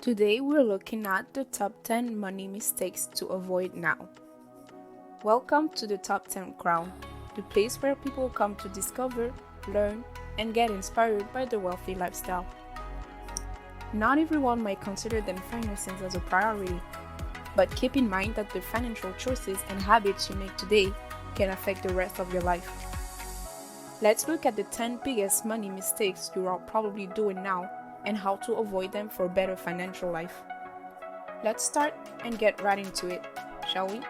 Today we're looking at the top 10 money mistakes to avoid now. Welcome to the Top 10 Crown, the place where people come to discover, learn, and get inspired by the wealthy lifestyle. Not everyone might consider their finances as a priority, but keep in mind that the financial choices and habits you make today can affect the rest of your life. Let's look at the 10 biggest money mistakes you are probably doing now and how to avoid them for a better financial life. Let's start and get right into it, shall we?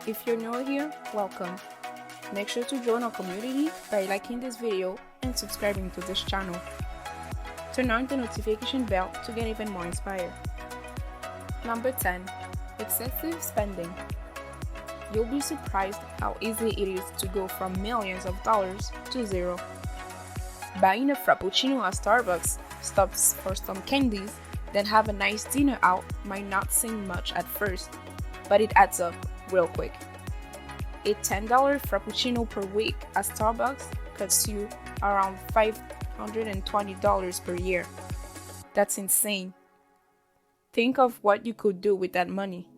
If you're new here, welcome. Make sure to join our community by liking this video and subscribing to this channel. Turn on the notification bell to get even more inspired. Number 10. Excessive spending. You'll be surprised how easy it is to go from millions of dollars to zero. Buying a frappuccino at Starbucks, stops for some candies, then have a nice dinner out might not seem much at first, but it adds up real quick. A $10 frappuccino per week at Starbucks costs you around $520 per year. That's insane. Think of what you could do with that money.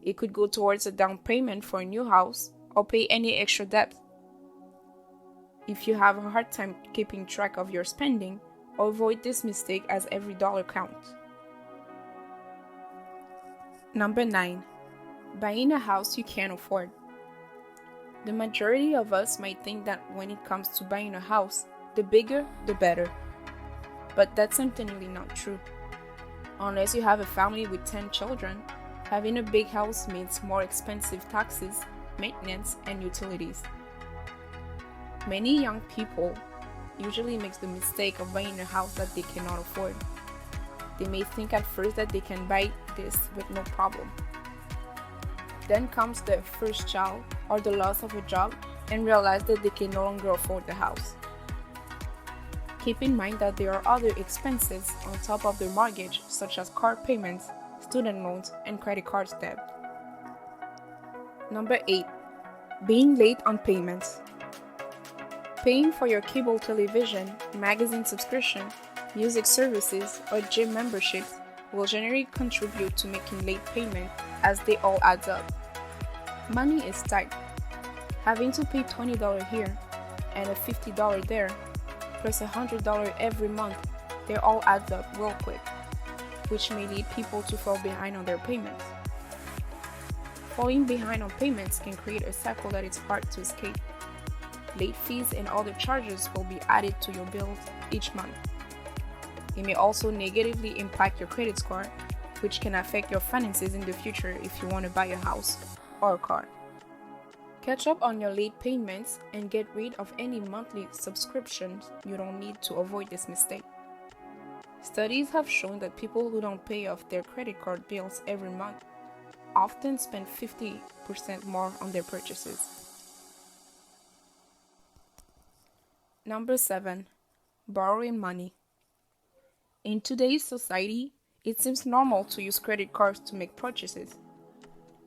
It could go towards a down payment for a new house or pay any extra debt. If you have a hard time keeping track of your spending, avoid this mistake as every dollar counts. Number 9. Buying a house you can't afford. The majority of us might think that when it comes to buying a house, the bigger, the better. But that's certainly not true. Unless you have a family with 10 children, having a big house means more expensive taxes, maintenance, and utilities. Many young people usually make the mistake of buying a house that they cannot afford. They may think at first that they can buy this with no problem. Then comes their first child or the loss of a job and realize that they can no longer afford the house. Keep in mind that there are other expenses on top of their mortgage, such as car payments, student loans, and credit card debt. Number 8. Being late on payments. Paying for your cable television, magazine subscription, music services, or gym memberships will generally contribute to making late payment as they all add up. Money is tight. Having to pay $20 here and a $50 there, plus $100 every month, they all add up real quick, which may lead people to fall behind on their payments. Falling behind on payments can create a cycle that is hard to escape. Late fees and other charges will be added to your bills each month. It may also negatively impact your credit score, which can affect your finances in the future if you want to buy a house or a car. Catch up on your late payments and get rid of any monthly subscriptions you don't need to avoid this mistake. Studies have shown that people who don't pay off their credit card bills every month often spend 50% more on their purchases. Number 7. Borrowing money. In today's society, it seems normal to use credit cards to make purchases.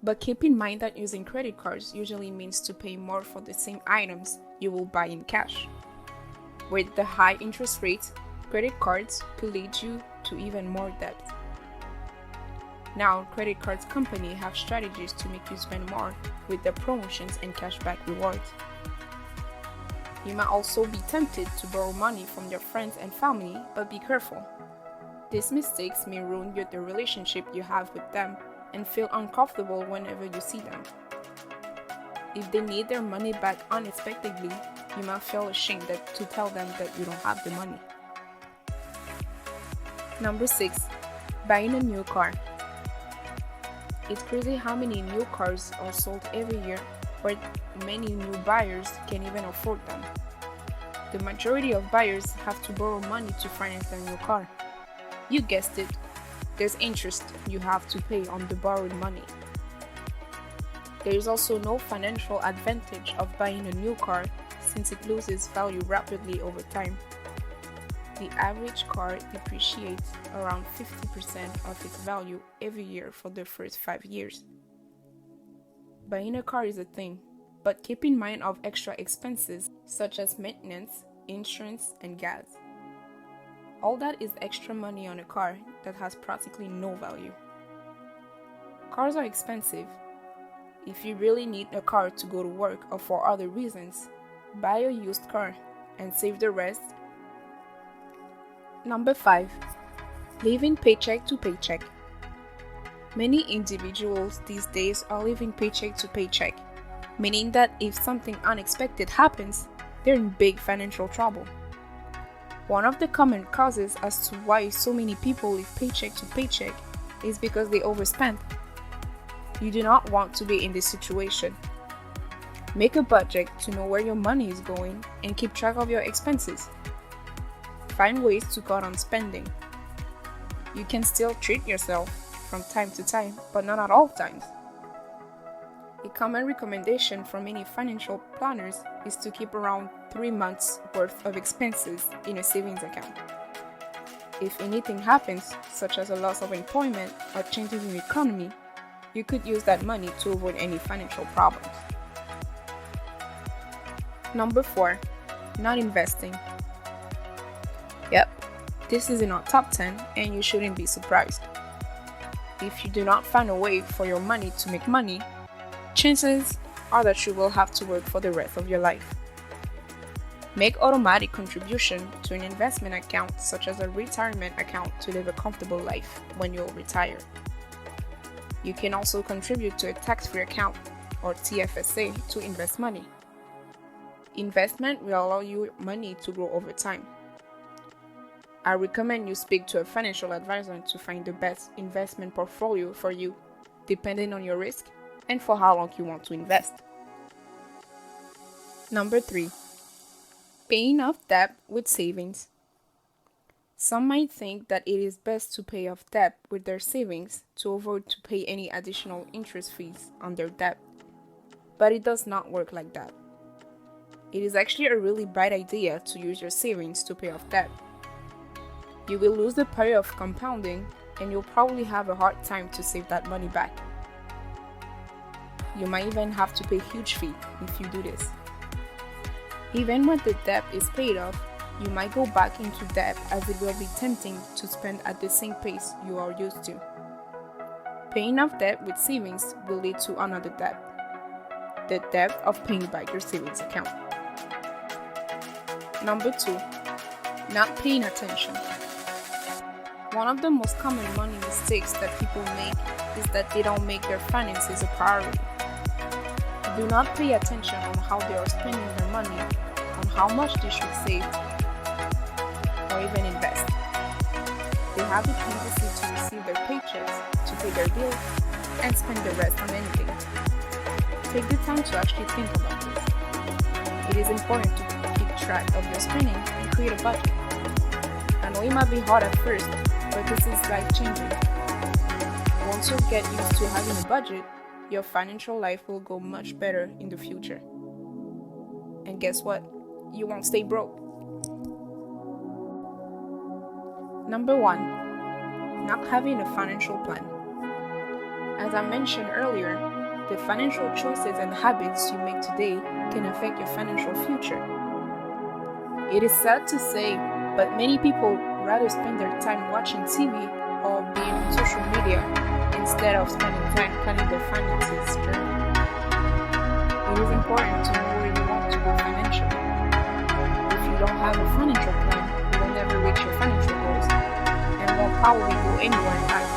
But keep in mind that using credit cards usually means to pay more for the same items you will buy in cash. With the high interest rates, credit cards could lead you to even more debt. Now, credit cards companies have strategies to make you spend more with their promotions and cashback rewards. You might also be tempted to borrow money from your friends and family, but be careful. These mistakes may ruin the relationship you have with them and feel uncomfortable whenever you see them. If they need their money back unexpectedly, you might feel ashamed to tell them that you don't have the money. Number 6. Buying a new car. It's crazy how many new cars are sold every year, but many new buyers can't even afford them. The majority of buyers have to borrow money to finance their new car. You guessed it, there's interest you have to pay on the borrowed money. There is also no financial advantage of buying a new car since it loses value rapidly over time. The average car depreciates around 50% of its value every year for the first 5 years. Buying a car is a thing, but keep in mind of extra expenses such as maintenance, insurance, and gas. All that is extra money on a car that has practically no value. Cars are expensive. If you really need a car to go to work or for other reasons, buy a used car and save the rest. Number 5. Living paycheck to paycheck. Many individuals these days are living paycheck to paycheck, meaning that if something unexpected happens, they're in big financial trouble. One of the common causes as to why so many people live paycheck to paycheck is because they overspend. You do not want to be in this situation. Make a budget to know where your money is going and keep track of your expenses. Find ways to cut on spending. You can still treat yourself from time to time, but not at all times. A common recommendation from many financial planners is to keep around 3 months' worth of expenses in a savings account. If anything happens, such as a loss of employment or changes in the economy, you could use that money to avoid any financial problems. Number 4. Not investing. Yep, this is in our top 10 and you shouldn't be surprised. If you do not find a way for your money to make money, chances are that you will have to work for the rest of your life. Make automatic contribution to an investment account such as a retirement account to live a comfortable life when you'll retire. You can also contribute to a tax-free account or TFSA to invest money. Investment will allow your money to grow over time. I recommend you speak to a financial advisor to find the best investment portfolio for you, depending on your risk and for how long you want to invest. Number 3. Paying off debt with savings. Some might think that it is best to pay off debt with their savings to avoid to pay any additional interest fees on their debt. But it does not work like that. It is actually a really bad idea to use your savings to pay off debt. You will lose the power of compounding and you'll probably have a hard time to save that money back. You might even have to pay a huge fee if you do this. Even when the debt is paid off, you might go back into debt as it will be tempting to spend at the same pace you are used to. Paying off debt with savings will lead to another debt, the debt of paying back your savings account. Number 2. Not paying attention. One of the most common money mistakes that people make is that they don't make their finances a priority. Do not pay attention on how they are spending their money, on how much they should save, or even invest. They have the tendency to receive their paychecks, to pay their bills, and spend the rest on anything. Take the time to actually think about this. It is important to keep track of your spending and create a budget. I know it might be hard at first, but this is life-changing. Once you get used to having a budget, your financial life will go much better in the future. And guess what? You won't stay broke. Number 1. Not having a financial plan. As I mentioned earlier, the financial choices and habits you make today can affect your financial future. It is sad to say, but many people rather spend their time watching TV or being on social media instead of spending time planning their finances journey. It is important to know where you want to go financially. If you don't have a financial plan, you will never reach your financial goals and won't probably go anywhere in life.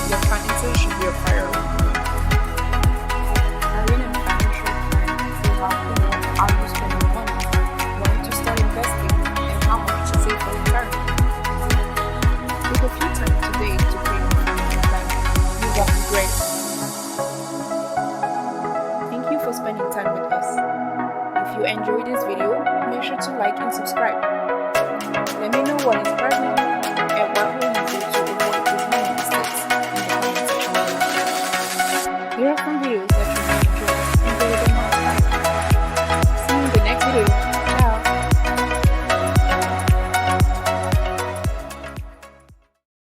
Your finances should be a priority. Having a financial plan will help you know how you spend your money, when to start investing, and how much to save for retirement. Take a few time today to create a financial plan. You won't regret it. Thank you for spending time with us. If you enjoyed this video, make sure to like and subscribe. Let me know what inspired you